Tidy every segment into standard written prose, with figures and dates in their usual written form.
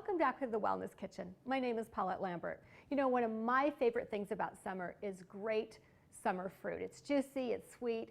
Welcome back to the Wellness Kitchen. My name is Paulette Lambert. You know, one of my favorite things about summer is great summer fruit. It's juicy, it's sweet,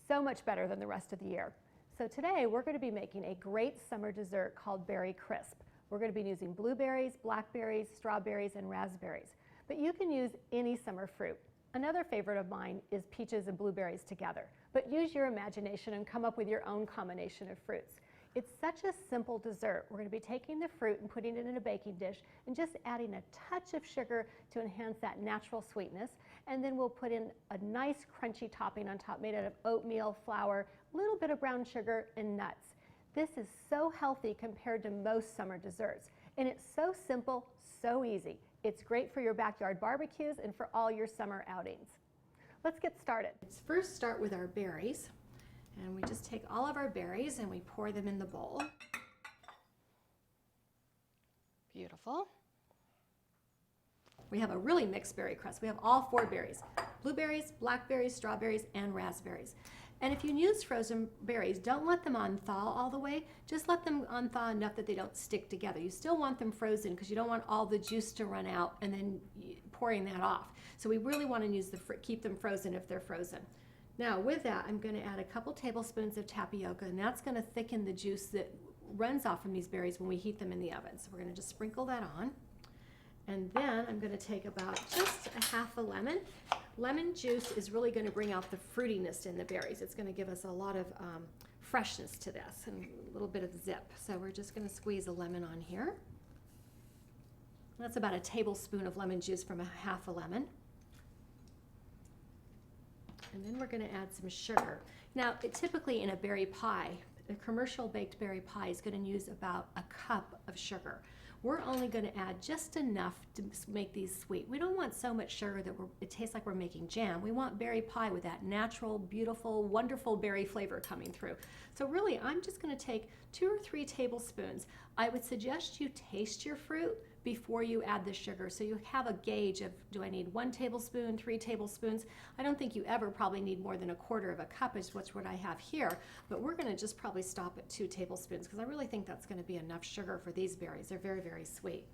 so much better than the rest of the year. So today we're going to be making a great summer dessert called Berry Crisp. We're going to be using blueberries, blackberries, strawberries, and raspberries. But you can use any summer fruit. Another favorite of mine is peaches and blueberries together. But use your imagination and come up with your own combination of fruits. It's such a simple dessert. We're going to be taking the fruit and putting it in a baking dish and just adding a touch of sugar to enhance that natural sweetness. And then we'll put in a nice crunchy topping on top made out of oatmeal, flour, a little bit of brown sugar, and nuts. This is so healthy compared to most summer desserts. And it's so simple, so easy. It's great for your backyard barbecues and for all your summer outings. Let's get started. Let's first start with our berries. And we just take all of our berries and we pour them in the bowl. Beautiful. We have a really mixed berry crust. We have all four berries: blueberries, blackberries, strawberries, and raspberries. And if you use frozen berries, don't let them unthaw all the way. Just let them unthaw enough that they don't stick together. You still want them frozen because you don't want all the juice to run out and then pouring that off. So we really want to keep them frozen if they're frozen. Now with that, I'm going to add a couple tablespoons of tapioca, and that's going to thicken the juice that runs off from these berries when we heat them in the oven. So we're going to just sprinkle that on. And then I'm going to take about just a half a lemon. Lemon juice is really going to bring out the fruitiness in the berries. It's going to give us a lot of freshness to this and a little bit of zip. So we're just going to squeeze a lemon on here. That's about a tablespoon of lemon juice from a half a lemon. And then we're going to add some sugar. Now, typically in a berry pie, a commercial baked berry pie is going to use about a cup of sugar. We're only going to add just enough to make these sweet. We don't want so much sugar that it tastes like we're making jam. We want berry pie with that natural, beautiful, wonderful berry flavor coming through. So really, I'm just going to take 2 or 3 tablespoons. I would suggest you taste your fruit before you add the sugar, so you have a gauge of, do I need 1 tablespoon, 3 tablespoons? I don't think you ever probably need more than a quarter of a cup, is what I have here, but we're going to just probably stop at 2 tablespoons because I really think that's going to be enough sugar for these berries. They're very, very sweet.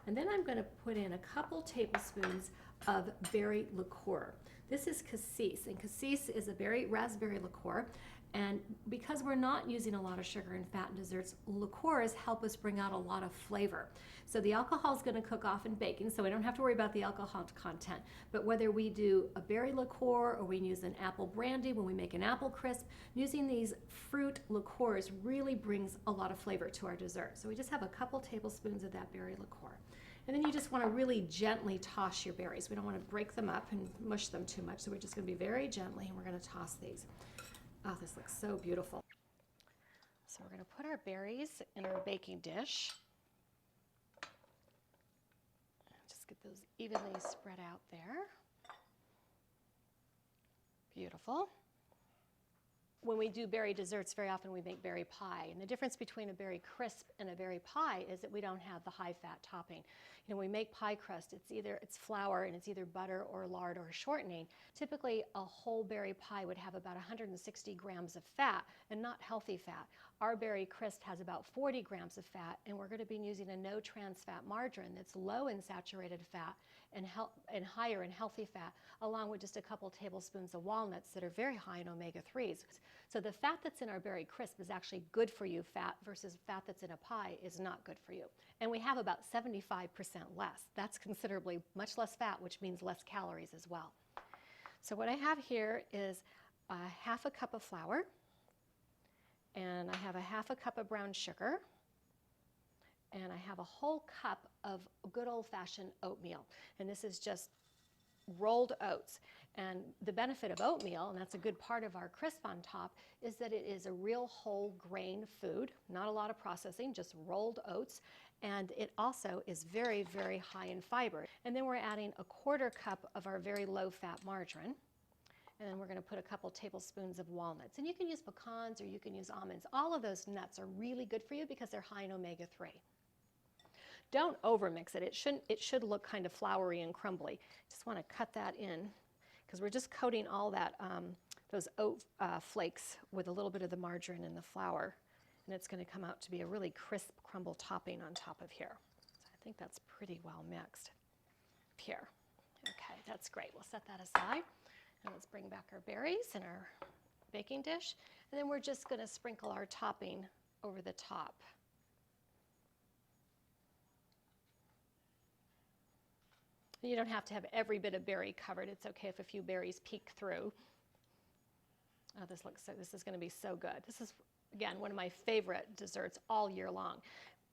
And then I'm going to put in a couple tablespoons of berry liqueur. This is cassis, and cassis is a raspberry liqueur. And because we're not using a lot of sugar and fat in desserts, liqueurs help us bring out a lot of flavor. So the alcohol is going to cook off in baking, so we don't have to worry about the alcohol content. But whether we do a berry liqueur or we use an apple brandy when we make an apple crisp, using these fruit liqueurs really brings a lot of flavor to our dessert. So we just have a couple tablespoons of that berry liqueur. And then you just want to really gently toss your berries. We don't want to break them up and mush them too much, so we're just going to be very gently, and we're going to toss these. Oh, this looks so beautiful. So we're going to put our berries in our baking dish. Just get those evenly spread out there. Beautiful. When we do berry desserts, very often we make berry pie. And the difference between a berry crisp and a berry pie is that we don't have the high fat topping. You know, when we make pie crust, it's flour and it's either butter or lard or shortening. Typically, a whole berry pie would have about 160 grams of fat and not healthy fat. Our berry crisp has about 40 grams of fat, and we're going to be using a no trans fat margarine that's low in saturated fat and higher in healthy fat, along with just a couple tablespoons of walnuts that are very high in omega-3s. So the fat that's in our berry crisp is actually good for you fat versus fat that's in a pie is not good for you. And we have about 75% less. That's considerably much less fat, which means less calories as well. So what I have here is a half a cup of flour, and I have a half a cup of brown sugar, and I have a whole cup of good old-fashioned oatmeal. And this is just rolled oats. And the benefit of oatmeal, and that's a good part of our crisp on top, is that it is a real whole grain food, not a lot of processing, just rolled oats. And it also is very, very high in fiber. And then we're adding a quarter cup of our very low fat margarine. And then we're going to put a couple tablespoons of walnuts. And you can use pecans or you can use almonds. All of those nuts are really good for you because they're high in omega-3. Don't overmix it. It should look kind of floury and crumbly. Just want to cut that in because we're just coating all that those oat flakes with a little bit of the margarine and the flour, and it's going to come out to be a really crisp crumble topping on top of here. think that's pretty well mixed. Here. Okay, that's great. We'll set that aside. And let's bring back our berries in our baking dish. And then we're just going to sprinkle our topping over the top. You don't have to have every bit of berry covered. It's okay if a few berries peek through. Oh, this is going to be so good. This is, again, one of my favorite desserts all year long.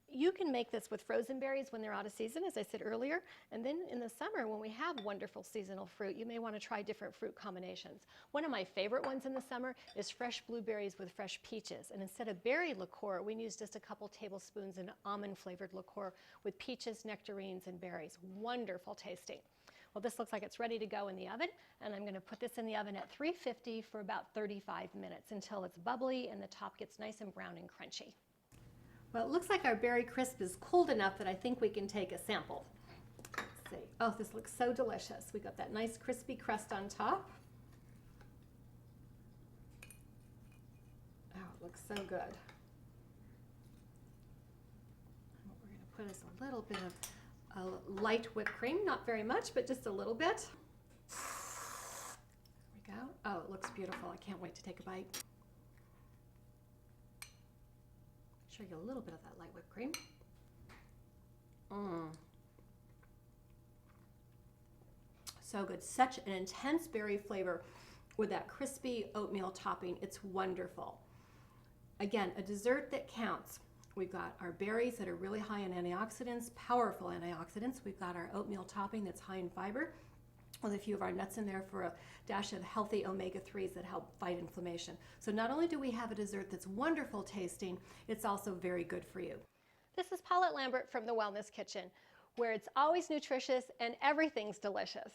You can make this with frozen berries when they're out of season, as I said earlier, and then in the summer when we have wonderful seasonal fruit, you may want to try different fruit combinations. One of my favorite ones in the summer is fresh blueberries with fresh peaches, and instead of berry liqueur, we use just a couple tablespoons of almond-flavored liqueur with peaches, nectarines, and berries. Wonderful tasting. Well, this looks like it's ready to go in the oven, and I'm going to put this in the oven at 350 for about 35 minutes until it's bubbly and the top gets nice and brown and crunchy. Well, it looks like our berry crisp is cooled enough that I think we can take a sample. Let's see. Oh, this looks so delicious. We got that nice crispy crust on top. Oh, it looks so good. And what we're going to put is a little bit of light whipped cream, not very much, but just a little bit. There we go. Oh, it looks beautiful. I can't wait to take a bite. Show you a little bit of that light whipped cream. So good. Such an intense berry flavor with that crispy oatmeal topping. It's wonderful. Again, a dessert that counts. We've got our berries that are really high in antioxidants, powerful antioxidants. We've got our oatmeal topping that's high in fiber, with a few of our nuts in there for a dash of healthy omega-3s that help fight inflammation. So not only do we have a dessert that's wonderful tasting, it's also very good for you. This is Paulette Lambert from the Wellness Kitchen, where it's always nutritious and everything's delicious.